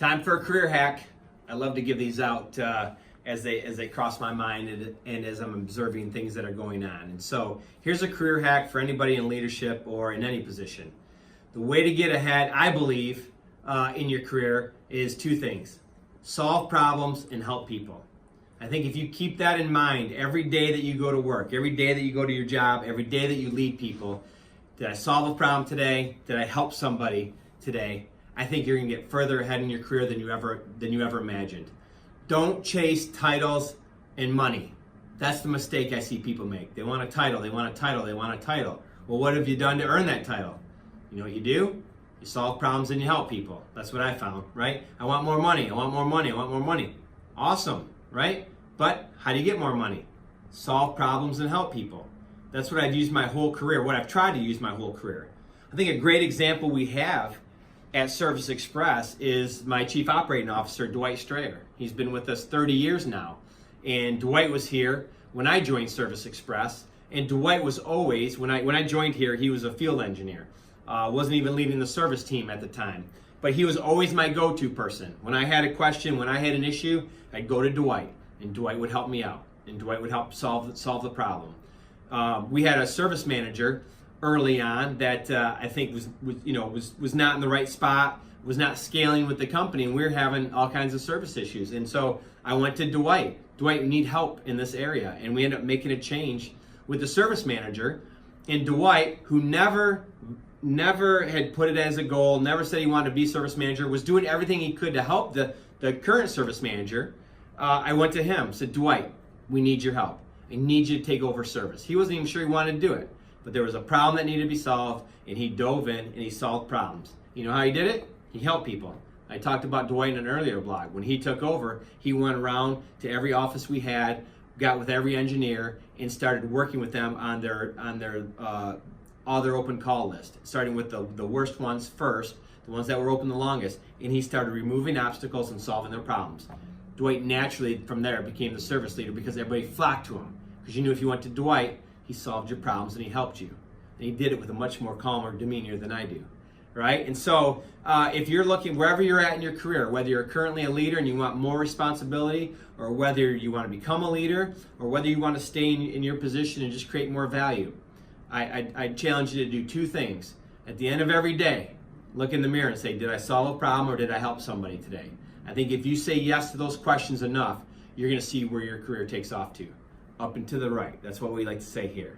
Time for a career hack. I love to give these out as they cross my mind and as I'm observing things that are going on. And so here's a career hack for anybody in leadership or in any position. The way to get ahead, I believe, in your career is two things: solve problems and help people. I think if you keep that in mind every day that you go to work, every day that you go to your job, every day that you lead people, did I solve a problem today? Did I help somebody today? I think you're gonna get further ahead in your career than you ever imagined. Don't chase titles and money. That's the mistake I see people make. They want a title, they want a title, they want a title. Well, what have you done to earn that title? You know what you do? You solve problems and you help people. That's what I found, right? I want more money, I want more money, I want more money. Awesome, right? But how do you get more money? Solve problems and help people. That's what I've used my whole career, what I've tried to use my whole career. I think a great example we have at Service Express is my Chief Operating Officer, Dwight Strayer. He's been with us 30 years now. And Dwight was here when I joined Service Express. And Dwight was always, when I joined here, he was a field engineer. Wasn't even leading the service team at the time. But he was always my go-to person. When I had a question, when I had an issue, I'd go to Dwight. And Dwight would help me out. And Dwight would help solve the problem. We had a service manager early on that I think was not in the right spot, was not scaling with the company, and we were having all kinds of service issues. And so I went to Dwight. Dwight, we need help in this area. And we ended up making a change with the service manager. And Dwight, who never had put it as a goal, never said he wanted to be service manager, was doing everything he could to help the current service manager. I went to him, said, Dwight, we need your help. I need you to take over service. He wasn't even sure he wanted to do it, but there was a problem that needed to be solved, and he dove in and he solved problems. You know how he did it? He helped people. I talked about Dwight in an earlier blog. When he took over, he went around to every office we had, got with every engineer, and started working with them on their all their open call list, starting with the worst ones first, the ones that were open the longest, and he started removing obstacles and solving their problems. Dwight naturally, from there, became the service leader because everybody flocked to him. Because you knew if you went to Dwight, he solved your problems and he helped you. And he did it with a much more calmer demeanor than I do, right? And so if you're looking, wherever you're at in your career, whether you're currently a leader and you want more responsibility, or whether you want to become a leader, or whether you want to stay in your position and just create more value, I challenge you to do two things. At the end of every day, look in the mirror and say, did I solve a problem or did I help somebody today? I think if you say yes to those questions enough, you're going to see where your career takes off to. Up and to the right. That's what we like to say here.